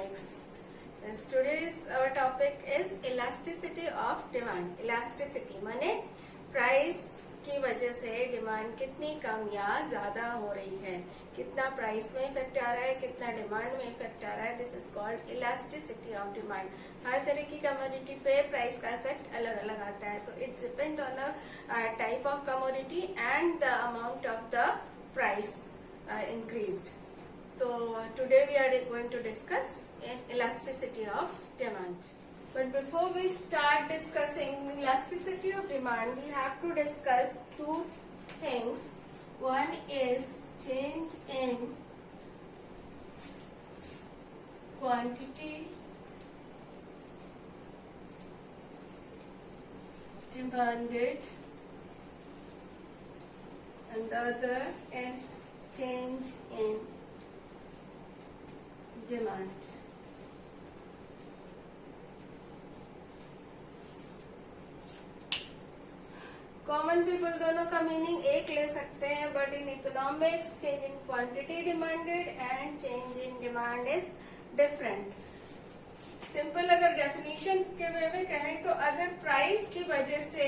economics. Yes, today's our topic is elasticity of demand. Elasticity माने price की वजह से डिमांड कितनी कम या ज्यादा हो रही है, कितना प्राइस में इफेक्ट आ रहा है, कितना डिमांड में इफेक्ट आ रहा है. This is called elasticity of demand. हर तरह की कमोडिटी पे प्राइस का इफेक्ट अलग अलग आता है, तो it depend on the type of commodity and the amount of the price increased. So today we are going to discuss elasticity of demand. But before we start discussing elasticity of demand, we have to discuss two things. One is change in quantity demanded, and the other is change in demand. Common people दोनों का meaning एक ले सकते हैं, but in economics change in quantity demanded and change in demand is different. Simple अगर definition के वे में कहें तो अगर प्राइस की वजह से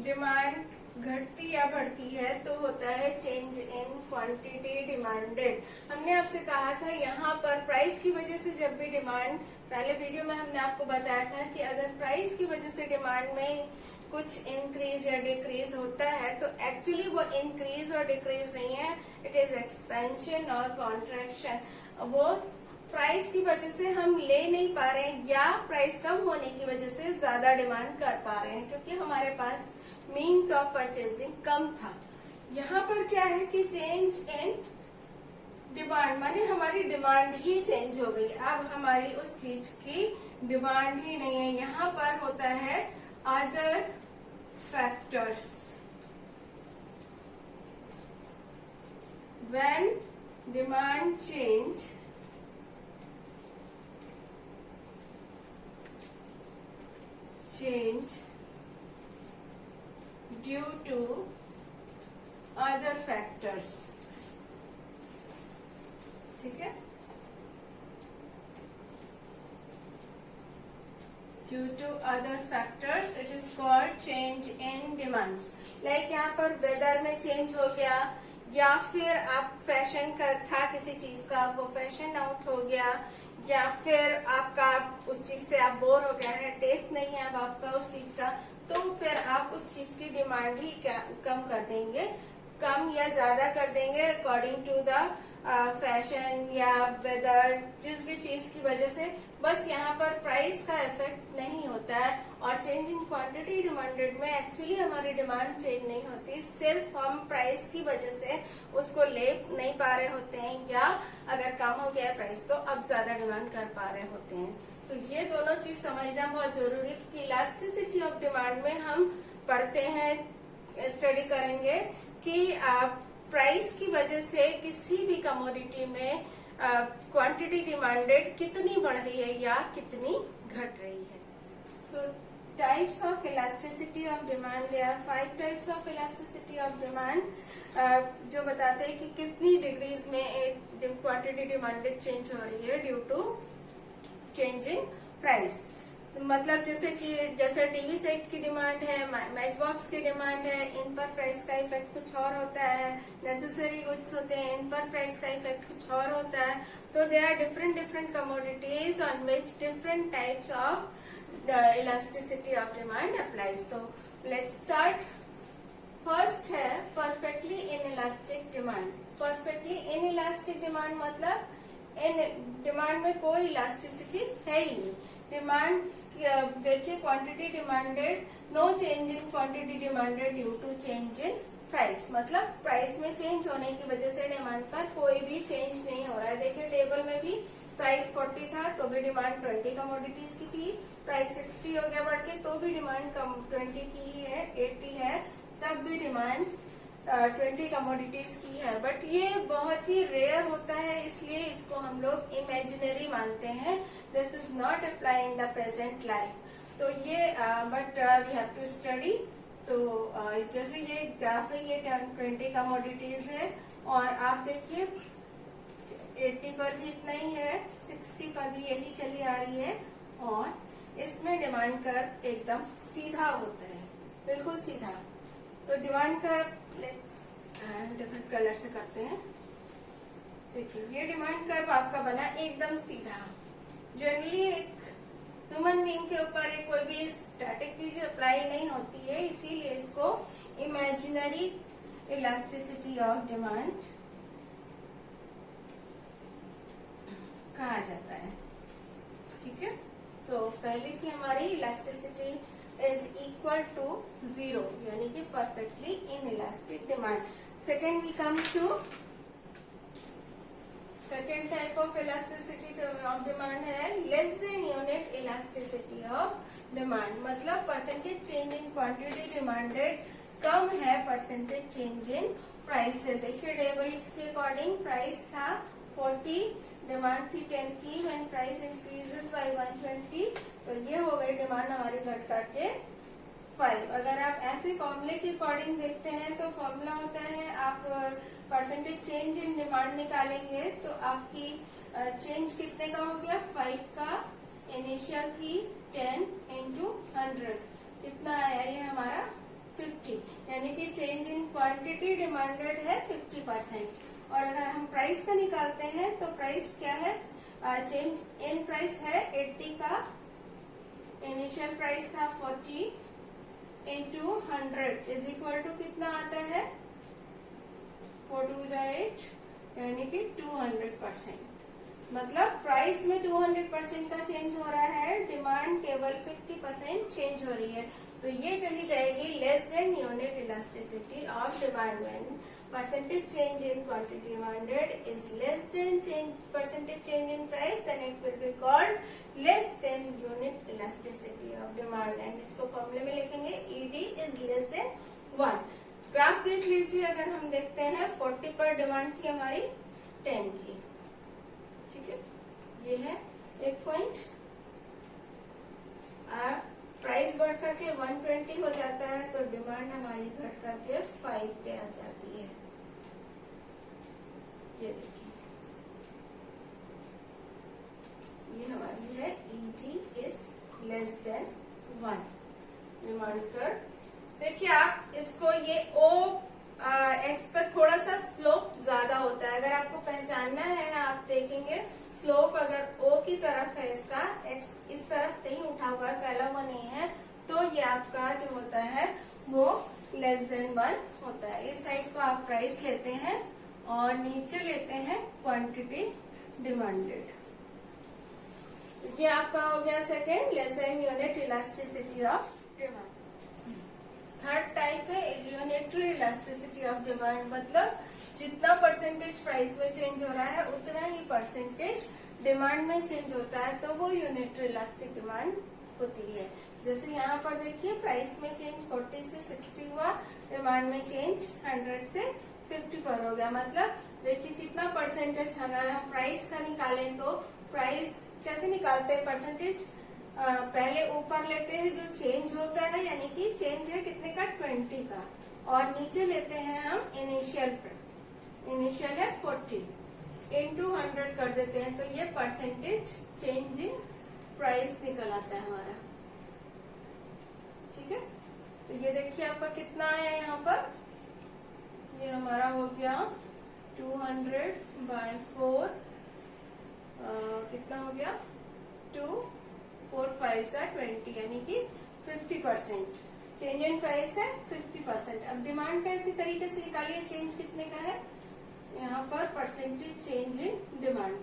डिमांड घटती या बढ़ती है तो होता है चेंज इन क्वांटिटी डिमांडेड. हमने आपसे कहा था यहाँ पर प्राइस की वजह से जब भी डिमांड, पहले वीडियो में हमने आपको बताया था कि अगर प्राइस की वजह से डिमांड में कुछ इंक्रीज या डिक्रीज होता है तो एक्चुअली वो इंक्रीज और डिक्रीज नहीं है, इट इज एक्सपेंशन और कॉन्ट्रैक्शन. वो प्राइस की वजह से हम ले नहीं पा रहे हैं या प्राइस कम होने की वजह से ज्यादा डिमांड कर पा रहे हैं क्योंकि हमारे पास मीन्स ऑफ परचेजिंग कम था. यहाँ पर क्या है कि चेंज इन डिमांड माने हमारी डिमांड ही चेंज हो गई. अब हमारी उस चीज की डिमांड ही नहीं है. यहाँ पर होता है other factors. When demand change due to other factors. ठीक है, due to other factors it is called change in demands. Like यहाँ पर वेदर में चेंज हो गया या फिर आप फैशन का था किसी चीज का, वो फैशन आउट हो गया, या फिर आपका उस चीज से आप बोर हो गए हैं, टेस्ट नहीं है अब आपका उस चीज का, तो फिर आप उस चीज की डिमांड ही कम कर देंगे, कम या ज्यादा कर देंगे अकॉर्डिंग टू द फैशन या वेदर, जिस भी चीज की वजह से. बस यहाँ पर प्राइस का इफेक्ट नहीं होता है. और चेंज इन क्वांटिटी डिमांडेड में एक्चुअली हमारी डिमांड चेंज नहीं होती, सिर्फ हम प्राइस की वजह से उसको ले नहीं पा रहे होते हैं या अगर कम हो गया है प्राइस तो अब ज्यादा डिमांड कर पा रहे होते हैं. तो ये दोनों चीज समझना बहुत जरूरी है कि इलास्टिसिटी ऑफ डिमांड में हम पढ़ते हैं, स्टडी करेंगे कि प्राइस की वजह से किसी भी कमोडिटी में क्वांटिटी डिमांडेड कितनी बढ़ रही है या कितनी घट रही है. So types of elasticity of demand, there are 5 types of elasticity of demand, जो बताते हैं कि कितनी डिग्रीज में क्वांटिटी डिमांडेड चेंज हो रही है due to change in price. मतलब जैसे टीवी सेट की डिमांड है, मैच बॉक्स की डिमांड है, इन पर प्राइस का इफेक्ट कुछ और होता है. नेसेसरी गुड्स होते हैं, इन पर प्राइस का इफेक्ट कुछ और होता है. तो they are different commodities on which different types of elasticity of demand applies. तो लेट्स स्टार्ट. फर्स्ट है perfectly inelastic demand. Perfectly inelastic demand मतलब इन डिमांड में कोई इलास्टिसिटी है ही नहीं. डिमांड देखिए, quantity demanded, no change in quantity demanded due to change in price. मतलब price में चेंज होने की वजह से डिमांड पर कोई भी चेंज नहीं हो रहा है. देखिए टेबल में भी प्राइस 40 था तो भी डिमांड 20 कमोडिटीज की थी, प्राइस 60 हो गया बढ़ के तो भी डिमांड 20 की ही है, 80 है तब भी डिमांड 20 कमोडिटीज की है. बट ये बहुत ही रेयर होता है, इसलिए इसको हम लोग इमेजिनरी मानते हैं. This is not apply in the present life. तो ये but we have to study. तो जैसे ये ग्राफ है, ये 20 कमोडिटीज है और आप देखिए 80 पर भी इतना ही है, 60 का भी यही चली आ रही है और इसमें डिमांड कर्व एकदम सीधा होता है, बिल्कुल सीधा। तो demand curve let's different colour से करते हैं। देखिए ये डिमांड कर्व आपका बना एकदम सीधा। जनरली एक ह्यूमन बीइंग के ऊपर कोई भी स्टैटिक चीज अप्लाई नहीं होती है, इसीलिए इसको इमेजिनरी इलास्टिसिटी ऑफ डिमांड कहा जाता है। ठीक है, तो पहली थी हमारी इलास्टिसिटी इज इक्वल टू 0, यानी कि perfectly in elastic demand. Second we come to second type of elasticity of demand है less than unit elasticity of demand, मतलब percentage change in quantity demanded कम है परसेंटेज चेंज इन प्राइस से। देखिए table के according price था 40, demand थी 10 की, व्हेन प्राइस इंक्रीजेस बाय 120, तो ये हो गई डिमांड हमारी घट करके 5। अगर आप ऐसे फॉर्मूले के अकॉर्डिंग देखते हैं तो फॉर्मूला होता है, आप परसेंटेज चेंज इन डिमांड निकालेंगे तो आपकी चेंज कितने का हो गया, 5 का। इनिशियल थी 10 इंटू 100, कितना आया ये हमारा 50, यानी कि चेंज इन क्वांटिटी डिमांडेड है 50%। और अगर हम प्राइस का निकालते हैं तो प्राइस क्या है, चेंज इन प्राइस है 80 का, इनिशियल प्राइस था 40 इंटू 100 इज इक्वल टू कितना आता है, 4 2 जा 8, यानी कि 200%। मतलब प्राइस में 200% का चेंज हो रहा है, डिमांड केवल 50% चेंज हो रही है। तो ये कही जाएगी less than unit elasticity of demand when percentage change in quantity demanded is less than percentage change in price, then it will be called less than unit elasticity of demand। and इसको फॉर्मूले में लिखेंगे ED is less than 1। Graph देख लीजिए, अगर हम देखते हैं 40 पर डिमांड थी हमारी 10 की, ठीक है, ये है एक पॉइंट। प्राइस बढ़ करके 120 हो जाता है तो डिमांड हमारी घट करके 5 पे आ जाती है। ये देखिए ये हमारी है ED is less than 1 demand कर। देखिए आप इसको ये एक्स पर थोड़ा सा स्लोप ज्यादा होता है, अगर आपको पहचानना है आप देखेंगे स्लोप अगर O की तरफ है, इसका एक्स इस तरफ नहीं उठा हुआ है, फैला हुआ नहीं है, तो ये आपका जो होता है वो लेस देन 1 होता है। इस साइड को आप प्राइस लेते हैं और नीचे लेते हैं क्वांटिटी डिमांडेड। ये आपका हो गया second less than unit elasticity of demand. Third type है यूनिटरी इलास्टिसिटी ऑफ डिमांड, मतलब जितना परसेंटेज प्राइस में चेंज हो रहा है उतना ही परसेंटेज डिमांड में चेंज होता है, तो वो यूनिटरी इलास्टिक डिमांड होती है। जैसे यहाँ पर देखिए प्राइस में चेंज 40 से 60 हुआ, डिमांड में चेंज 100 से 50 पर हो गया। मतलब देखिए कितना परसेंटेज, अगर हम प्राइस का निकालें तो प्राइस कैसे निकालते हैं, परसेंटेज पहले ऊपर लेते हैं जो चेंज होता है, यानी कि चेंज है कितने का 20 का, और नीचे लेते हैं हम इनिशियल है 40 इंटू 100 कर देते हैं, तो ये परसेंटेज चेंज इन प्राइस निकल आता है हमारा। ठीक है, तो ये देखिए आपका कितना आया यहाँ पर, ये हमारा हो गया 200/4, कितना हो गया 2 4 5 20, यानी कि 50% चेंज इन प्राइस है 50%। अब डिमांड का इसी तरीके से निकालिए, चेंज कितने का है, यहाँ पर परसेंटेज चेंज इन डिमांड,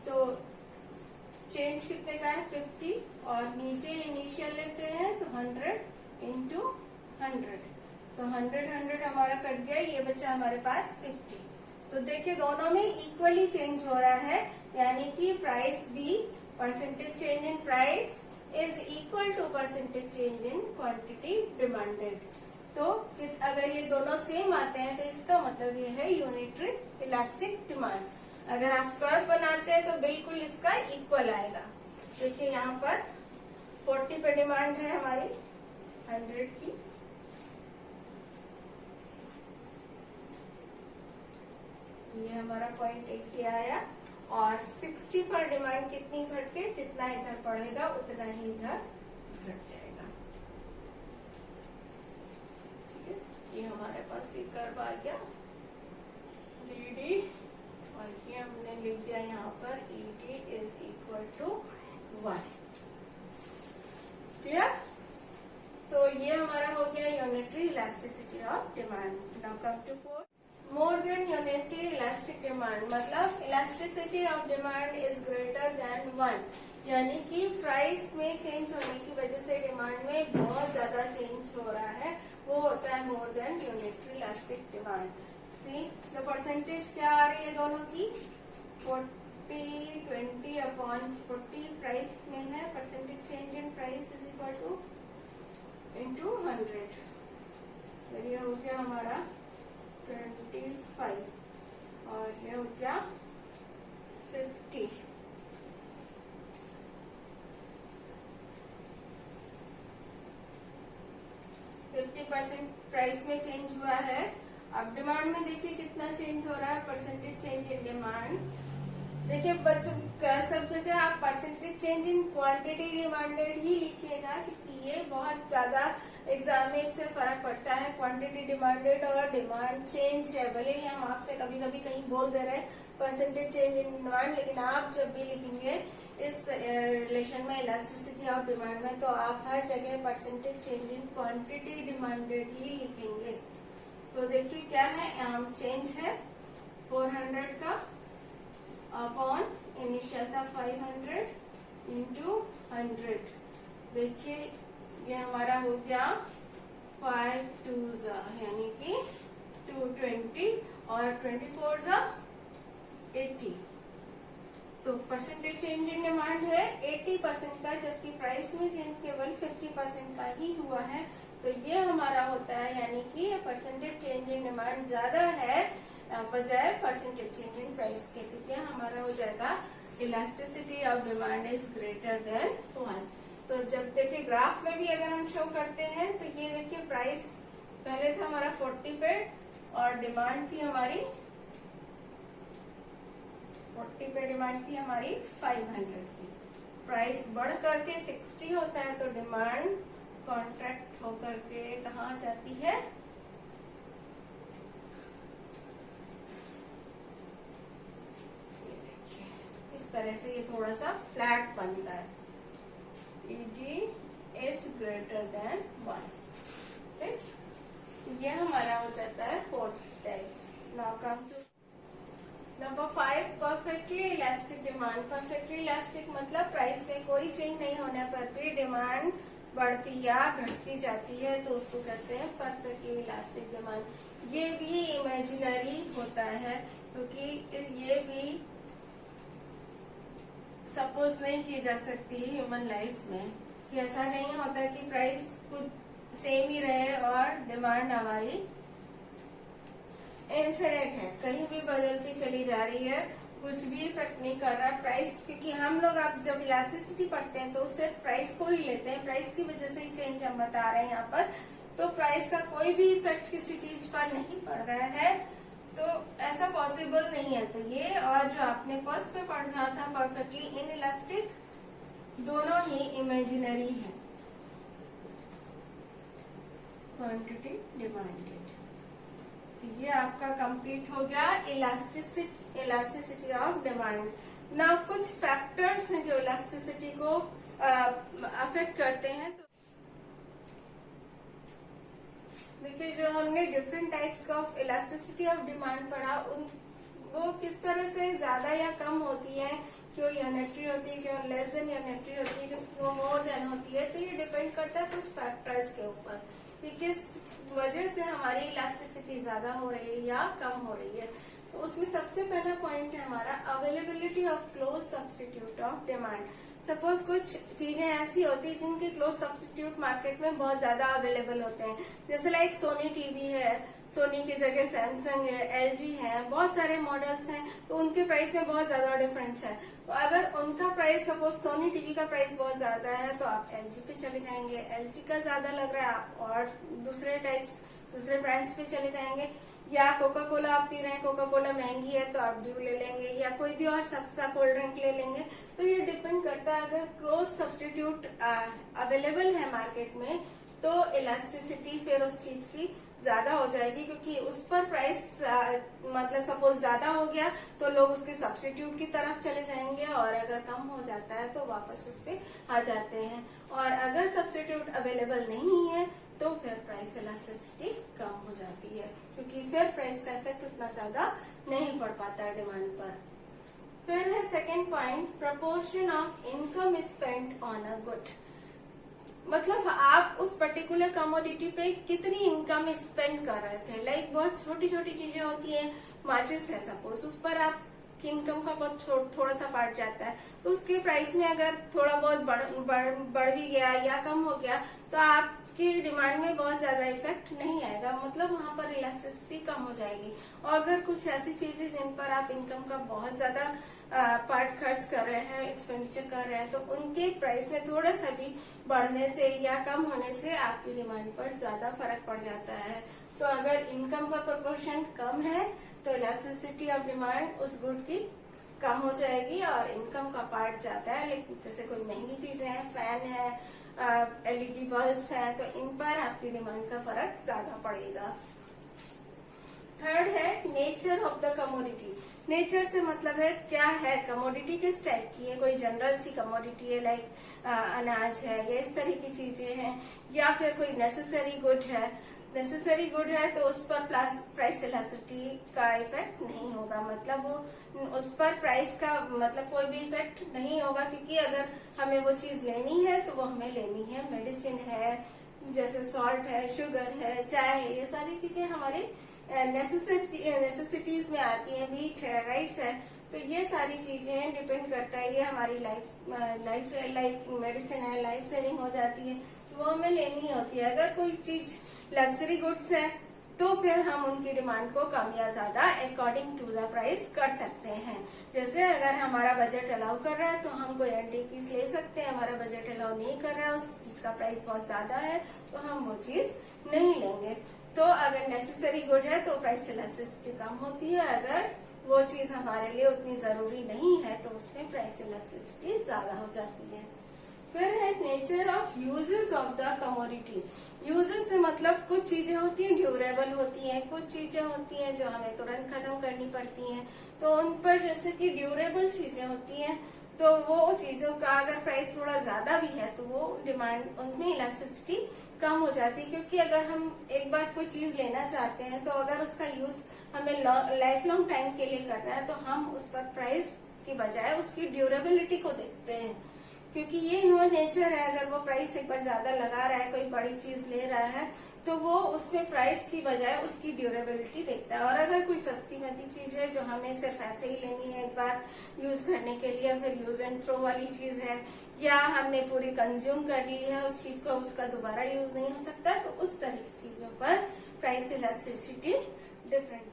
तो चेंज कितने का है 50, और नीचे इनिशियल लेते हैं तो 100 इंटू 100, तो 100 हमारा कट गया, ये बचा हमारे पास 50। तो देखिए दोनों में इक्वली चेंज हो रहा है, यानी कि प्राइस भी percentage change in price is equal to percentage change in quantity demanded. तो अगर ये दोनों सेम आते हैं तो इसका मतलब ये है यूनिटरी इलास्टिक डिमांड। अगर आप कर्व बनाते हैं तो बिल्कुल इसका इक्वल आएगा। देखिए यहाँ पर 40 पे डिमांड है हमारी 100 की, ये हमारा पॉइंट एक ही आया, और 60 पर डिमांड कितनी घट के, जितना इधर बढ़ेगा उतना ही इधर घट जाएगा। ठीक है, ये हमारे पास ये कर्व आ गया डी और ये हमने लिख दिया यहाँ पर ED is equal to 1। Clear? तो ये हमारा हो गया unitary elasticity of demand. Now come to 4, more than unitary elastic demand, मतलब elasticity of demand is greater than 1, यानी कि प्राइस में चेंज होने की वजह से डिमांड में बहुत ज्यादा चेंज हो रहा है, वो होता है मोर than unitary elastic demand. See the percentage क्या आ रही है दोनों की, 40/20 अपॉन 40 प्राइस में है, percentage change in price is equal two into 100। फिर ये हो गया हमारा 25 और ये हो गया 50। प्राइस में चेंज हुआ है। अब डिमांड में देखिए कितना चेंज हो रहा है, परसेंटेज चेंज इन डिमांड। देखिए बच्चों सब जगह आप percentage change in quantity demanded ही लिखिएगा, क्योंकि ये बहुत ज्यादा एग्जाम में इससे फर्क पड़ता है। क्वांटिटी डिमांडेड और डिमांड चेंज है, भले ही हम आपसे कभी कभी कहीं बोल दे रहे हैं परसेंटेज चेंज इन डिमांड, लेकिन आप जब भी लिखेंगे इस रिलेशन में इलास्टिसिटी ऑफ डिमांड में, तो आप हर जगह percentage change in quantity demanded ही लिखेंगे। तो देखिए क्या है, चेंज है 400 का अपॉन इनिशियल था 500 इंटू 100। देखिए ये हमारा हो गया 5 2 यानी कि 220 और 24 80। तो परसेंटेज चेंज इन डिमांड है 80% का, जबकि प्राइस में चेंज केवल 50% का ही हुआ है। तो ये हमारा होता है, यानी कि परसेंटेज चेंज इन डिमांड ज्यादा है बजाय परसेंटेज चेंज इन प्राइस के। तो क्या हमारा हो जाएगा, elasticity of demand is greater than 1। तो जब देखिए ग्राफ में भी अगर हम शो करते हैं, तो ये देखिए प्राइस पहले था हमारा 40 पे और डिमांड थी हमारी 40 पे डिमांड थी हमारी 500 की। प्राइस बढ़ करके 60 होता है, तो डिमांड कॉन्ट्रैक्ट होकर के कहाँ जाती है, इस तरह से ये थोड़ा सा फ्लैट बनता है। ED is greater than 1। ठीक, ये हमारा हो जाता है 4th type. Now come to number 5, perfectly elastic demand. Perfectly elastic मतलब प्राइस में कोई चेंज नहीं होने पर भी डिमांड बढ़ती या घटती जाती है, तो उसको कहते हैं परफेक्टली इलास्टिक डिमांड। ये भी इमेजिनरी होता है, क्योंकि ये भी सपोज नहीं की जा सकती ह्यूमन लाइफ में, कि ऐसा नहीं होता कि प्राइस कुछ सेम ही रहे और डिमांड हमारी इन्फिनिट है, कहीं भी बदलती चली जा रही है, कुछ भी इफेक्ट नहीं कर रहा प्राइस। क्योंकि हम लोग आप जब इलास्टिसिटी पढ़ते हैं तो सिर्फ प्राइस को ही लेते हैं, प्राइस की वजह से ही चेंज हम बता रहे हैं यहाँ पर। तो प्राइस का कोई भी इफेक्ट किसी चीज पर नहीं पड़ रहा है, तो ऐसा पॉसिबल नहीं है। तो ये और जो आपने फर्स्ट में पढ़ना था परफेक्टली इन इलास्टिक, दोनों ही इमेजिनरी है, क्वांटिटी डिमांडेड। तो ये आपका कंप्लीट हो गया इलास्टिसिटी ऑफ डिमांड। ना कुछ फैक्टर्स हैं जो इलास्टिसिटी को अफेक्ट करते हैं। तो देखिए जो हमने different types of elasticity of demand पढ़ा, वो किस तरह से ज्यादा या कम होती है, क्यों यूनिटरी होती है, क्यों लेस देन यूनिटरी होती है, क्यों मोर देन होती है। तो ये डिपेंड करता है कुछ फैक्टर्स के ऊपर कि किस वजह से हमारी इलास्टिसिटी ज्यादा हो रही है या कम हो रही है। तो उसमें सबसे पहला पॉइंट है हमारा availability of close substitute of demand. Suppose कुछ चीजें ऐसी होती है जिनके क्लोज सब्सटीट्यूट मार्केट में बहुत ज्यादा अवेलेबल होते हैं, जैसे लाइक सोनी टीवी है, सोनी की जगह सैमसंग है, LG है, बहुत सारे मॉडल्स हैं, तो उनके प्राइस में बहुत ज्यादा डिफरेंस है। तो अगर उनका प्राइस सपोज सोनी टीवी का प्राइस बहुत ज्यादा है, तो आप LG पे चले जाएंगे, LG का ज्यादा लग रहा है आप और दूसरे ब्रांड्स पे चले जाएंगे। या कोका कोला आप पी रहे हैं, कोका कोला महंगी है तो आप ड्यू ले लेंगे, या कोई भी और सस्ता कोल्ड ड्रिंक ले लेंगे। तो ये डिपेंड करता है, अगर क्रॉस सब्स्टिट्यूट अवेलेबल है मार्केट में तो इलास्टिसिटी फिर उस चीज की ज्यादा हो जाएगी, क्योंकि उस पर प्राइस मतलब सपोज ज्यादा हो गया तो लोग उसके सब्स्टिट्यूट की तरफ चले जाएंगे, और अगर कम हो जाता है तो वापस उस पे आ जाते हैं। और अगर सब्स्टिट्यूट अवेलेबल नहीं है तो फिर प्राइस इलास्टिसिटी कम हो जाती है, क्योंकि फिर प्राइस का इफेक्ट उतना ज्यादा नहीं पड़ पाता है डिमांड पर। फिर है second point, proportion of income spent on a good. मतलब आप उस पर्टिकुलर कमोडिटी पे कितनी इनकम स्पेंड कर रहे थे। लाइक बहुत छोटी छोटी चीजें होती है, माचिस है सपोज, उस पर आप इनकम का बहुत थोड़ा सा पार्ट जाता है, तो उसके प्राइस में अगर थोड़ा बहुत बढ़ भी गया या कम हो गया तो आपकी डिमांड में बहुत ज्यादा इफेक्ट नहीं आएगा, मतलब वहां पर इलास्टिसिटी कम हो जाएगी। और अगर कुछ ऐसी चीजें जिन पर आप इनकम का बहुत ज्यादा पार्ट खर्च कर रहे हैं, एक्सपेंडिचर कर रहे हैं, तो उनके प्राइस में थोड़ा सा भी बढ़ने से या कम होने से आपकी डिमांड पर ज्यादा फर्क पड़ जाता है। तो अगर इनकम का प्रोपोर्शन कम है तो इलास्टिसिटी ऑफ डिमांड उस गुड की कम हो जाएगी, और इनकम का पार्ट ज्यादा है, लेकिन जैसे कोई महंगी चीजें हैं, फैन है, एलईडी बल्ब्स हैं, तो इन पर आपकी डिमांड का फर्क ज्यादा पड़ेगा। थर्ड है nature of the commodity. Nature से मतलब है क्या है कमोडिटी, किस टाइप की है। कोई जनरल सी कमोडिटी है, लाइक अनाज है या इस तरह की चीजें हैं, या फिर कोई नेसेसरी गुड है। नेसेसरी गुड है तो उस पर प्राइस इलास्टिसिटी का इफेक्ट नहीं होगा, मतलब वो उस पर प्राइस का मतलब कोई भी इफेक्ट नहीं होगा, क्योंकि अगर हमें वो चीज लेनी है तो वो हमें लेनी है। मेडिसिन है, जैसे सॉल्ट है, शुगर है, चाय है, ये सारी चीजें हमारी नेसेसिटीज में आती हैं। मीट है, राइस है, तो ये सारी चीजें डिपेंड करता है, ये हमारी लाइफ मेडिसिन है, लाइफ सेविंग हो जाती है, तो वो हमें लेनी होती है। अगर कोई चीज लग्जरी गुड्स है तो फिर हम उनकी डिमांड को कम या ज्यादा अकॉर्डिंग टू द प्राइस कर सकते हैं। जैसे अगर हमारा बजट अलाउ कर रहा है तो हम कोई एंटीक पीस ले सकते हैं, हमारा बजट अलाउ नहीं कर रहा है, उस चीज का प्राइस बहुत ज्यादा है तो हम वो चीज नहीं लेंगे। तो अगर नेसेसरी गुड है तो प्राइस इलास्टिसिटी कम होती है, अगर वो चीज हमारे लिए उतनी जरूरी नहीं है तो उसमें प्राइस इलास्टिसिटी ज्यादा हो जाती है। फिर है nature of uses of the commodity. Uses से मतलब कुछ चीजें होती हैं ड्यूरेबल होती हैं, कुछ चीजें होती हैं जो हमें तुरंत खत्म करनी पड़ती हैं। तो उन पर जैसे कि ड्यूरेबल चीजें होती हैं तो वो चीजों का अगर प्राइस थोड़ा ज्यादा भी है तो वो डिमांड उनमें इलास्टिसिटी कम हो जाती है, क्योंकि अगर हम एक बार कोई चीज लेना चाहते हैं तो अगर उसका यूज हमें लाइफ लॉन्ग टाइम के लिए करना है तो हम उस पर प्राइस की बजाय उसकी ड्यूरेबिलिटी को देखते हैं, क्योंकि ये ह्यूमन नेचर है। अगर वो प्राइस एक बार ज्यादा लगा रहा है, कोई बड़ी चीज ले रहा है, तो वो उसमें प्राइस की बजाय उसकी ड्यूरेबिलिटी देखता है। और अगर कोई सस्ती महंगी चीज है जो हमें सिर्फ ऐसे ही लेनी है एक बार यूज करने के लिए, फिर यूज एंड थ्रो वाली चीज है, या हमने पूरी कंज्यूम कर ली है उस चीज को, उसका दोबारा यूज नहीं हो सकता, तो उस तरह की चीजों पर price elasticity different.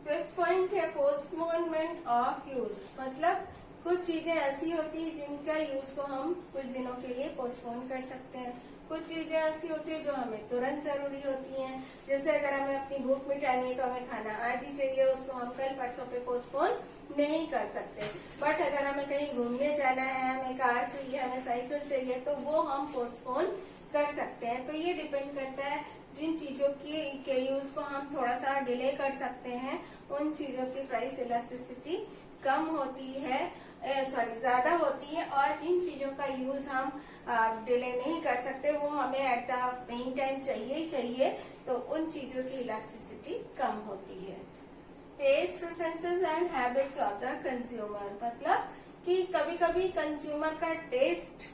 Fifth point है पोस्टपोनमेंट ऑफ यूज। मतलब कुछ चीजें ऐसी होती है जिनका यूज को हम कुछ दिनों के लिए पोस्टपोन कर सकते हैं, कुछ चीजें ऐसी होती है जो हमें तुरंत जरूरी होती हैं। जैसे अगर हमें अपनी भूख मिटानी है तो हमें खाना आज ही चाहिए, उसको हम कल परसों पे पोस्टपोन नहीं कर सकते। बट अगर हमें कहीं घूमने जाना है, हमें कार चाहिए, हमें साइकिल चाहिए, तो वो हम पोस्टपोन कर सकते हैं। तो ये डिपेंड करता है जिन चीजों के यूज को हम थोड़ा सा डिले कर सकते हैं उन चीजों की प्राइस इलास्टिसिटी कम होती है, ज्यादा होती है। और जिन चीजों का यूज हम डिले नहीं कर सकते, वो हमें एट द मेन टाइम चाहिए ही चाहिए, तो उन चीजों की इलास्टिसिटी कम होती है। Taste preferences and habits of the consumer. मतलब कि कभी कभी कंज्यूमर का टेस्ट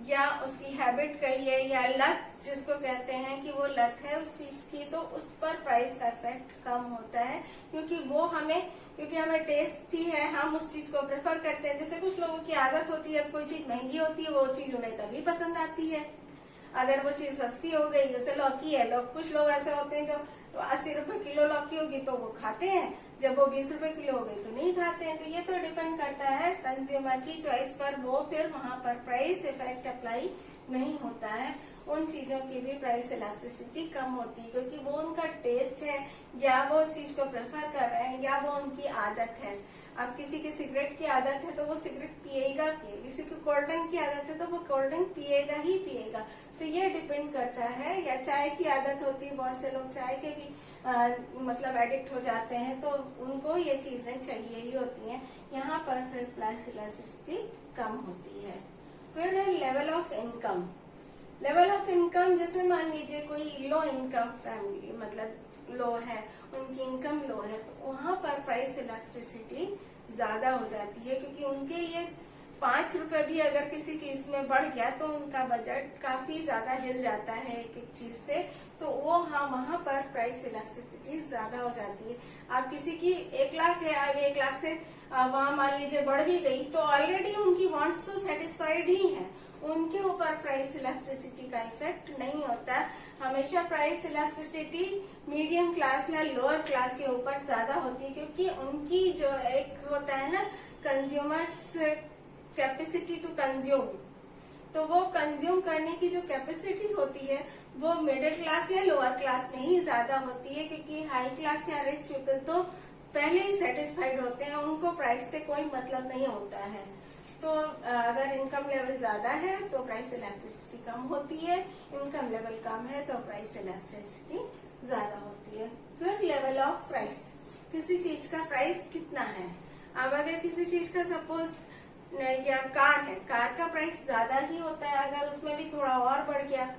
या उसकी हैबिट कहिए या लत जिसको कहते हैं कि वो लत है उस चीज की, तो उस पर प्राइस का इफेक्ट कम होता है, क्योंकि हमें टेस्ट ही है, हम उस चीज को प्रेफर करते हैं। जैसे कुछ लोगों की आदत होती है, कोई चीज महंगी होती है वो चीज उन्हें तभी पसंद आती है, अगर वो चीज सस्ती हो गई, जैसे लौकी है, कुछ लोग ऐसे होते हैं जो 80 रुपए किलो लौकी होगी तो वो खाते हैं, जब वो 20 रुपए किलो हो गई तो नहीं खाते हैं। तो ये तो डिपेंड करता है कंज्यूमर की चॉइस पर, वो फिर वहां पर प्राइस इफेक्ट अप्लाई नहीं होता है। उन चीजों की भी प्राइस इलास्टिसिटी कम होती है, क्योंकि वो उनका टेस्ट है, या वो उस चीज को प्रेफर कर रहे हैं, या वो उनकी आदत है। अब किसी की सिगरेट की आदत है तो वो सिगरेट पिएगा, किसी की कोल्ड ड्रिंक की आदत है तो वो कोल्ड ड्रिंक पिएगा ही पिएगा। तो ये डिपेंड करता है। या चाय की आदत होती है, बहुत से लोग चाय के भी मतलब एडिक्ट हो जाते हैं, तो उनको ये चीजें चाहिए ही होती हैं। यहाँ पर फिर प्राइस इलास्टिसिटी कम होती है। फिर है level of income. Level of income, जैसे मान लीजिए कोई लो इनकम फैमिली, मतलब लो है, उनकी इनकम लो है, तो वहां पर प्राइस इलास्टिसिटी ज्यादा हो जाती है, क्योंकि उनके लिए 5 रुपए भी अगर किसी चीज में बढ़ गया तो उनका बजट काफी ज्यादा हिल जाता है एक एक चीज से। तो वो वहां पर प्राइस इलास्टिसिटी ज्यादा हो जाती है। आप किसी की 1 लाख है, अब 1 लाख से वहां मान लीजिए बढ़ भी गई, तो ऑलरेडी उनकी वांट तो सेटिस्फाइड ही है, उनके ऊपर प्राइस इलास्टिसिटी का इफेक्ट नहीं होता। हमेशा प्राइस इलास्टिसिटी मीडियम क्लास या लोअर क्लास के ऊपर ज्यादा होती है, क्योंकि उनकी जो एक होता है ना कंज्यूमर्स कैपेसिटी टू कंज्यूम, तो वो कंज्यूम करने की जो कैपेसिटी होती है वो मिडिल क्लास या लोअर क्लास में ही ज्यादा होती है, क्योंकि हाई क्लास या रिच पीपल तो पहले ही सेटिस्फाइड होते हैं, उनको प्राइस से कोई मतलब नहीं होता है। तो अगर इनकम लेवल ज्यादा है तो प्राइस इलास्टिसिटी कम होती है, इनकम लेवल कम है तो प्राइस इलास्टिसिटी ज्यादा होती है। फिर लेवल ऑफ प्राइस, किसी चीज का प्राइस कितना है। अब अगर किसी चीज का सपोज या कार है, कार का प्राइस ज्यादा ही होता है, अगर उसमें भी थोड़ा और बढ़ गया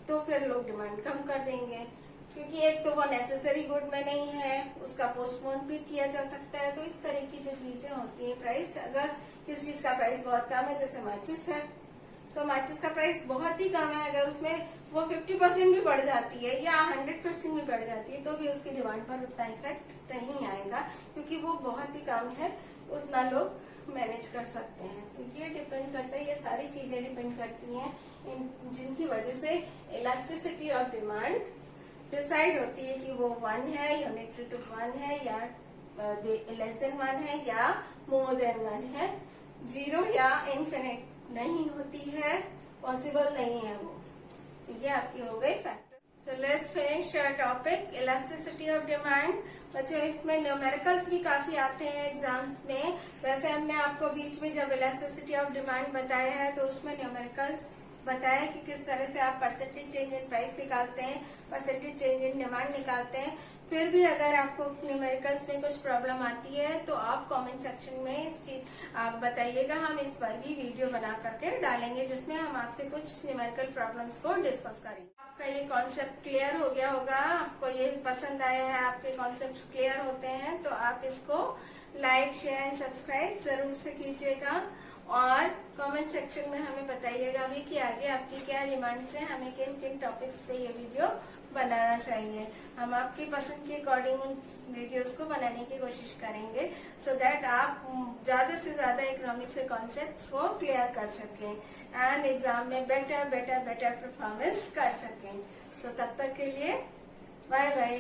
तो फिर लोग डिमांड कम कर देंगे, क्योंकि एक तो वो नेसेसरी गुड में नहीं है, उसका पोस्टपोन भी किया जा सकता है। तो इस तरह की जो चीजें होती है प्राइस, अगर किसी चीज का प्राइस बहुत कम है, जैसे माचिस है, तो माचिस का प्राइस बहुत ही कम है, अगर उसमें वो 50% भी बढ़ जाती है या 100% भी बढ़ जाती है तो भी उसकी डिमांड पर उतना इफेक्ट नहीं आएगा, क्योंकि वो बहुत ही कम है, उतना लोग मैनेज कर सकते हैं। तो ये डिपेंड करता है, ये सारी चीजें डिपेंड करती हैं जिनकी वजह से इलास्टिसिटी ऑफ डिमांड डिसाइड होती है कि वो 1 है, यूनिटरी टू 1 है, या लेस देन 1 है, या मोर देन 1 है। 0 या इन्फिनिट नहीं होती है, पॉसिबल नहीं है वो। तो ये आपकी हो गई factor. So let's finish topic elasticity of demand. बच्चों इसमें न्यूमेरिकल्स भी काफी आते हैं एग्जाम्स में। वैसे हमने आपको बीच में जब इलास्टिसिटी ऑफ डिमांड बताया है तो उसमें न्यूमेरिकल्स बताया कि किस तरह से आप परसेंटेज चेंज इन प्राइस निकालते हैं, परसेंटेज चेंज इन डिमांड निकालते हैं। फिर भी अगर आपको न्यूमेरिकल्स में कुछ प्रॉब्लम आती है तो आप कमेंट सेक्शन में इस चीज आप बताइएगा, हम इस बार भी वीडियो बना करके डालेंगे जिसमें हम आपसे कुछ न्यूमेरिकल प्रॉब्लम्स को डिस्कस करेंगे। आपका ये कॉन्सेप्ट क्लियर हो गया होगा, आपको ये पसंद आया है, आपके कॉन्सेप्ट क्लियर होते हैं तो आप इसको लाइक शेयर सब्सक्राइब जरूर से कीजिएगा, और कमेंट सेक्शन में हमें बताइएगा भी कि आगे आपकी क्या डिमांड्स है, हमें किन किन टॉपिक्स पे ये वीडियो बनाना चाहिए। हम आपकी पसंद के अकॉर्डिंग उन वीडियोस को बनाने की कोशिश करेंगे, सो दैट आप ज्यादा से ज्यादा इकोनॉमिक्स के कॉन्सेप्ट्स को क्लियर कर सकें एंड एग्जाम में बेटर परफॉर्मेंस कर सकें। सो तब तक के लिए बाय बाय।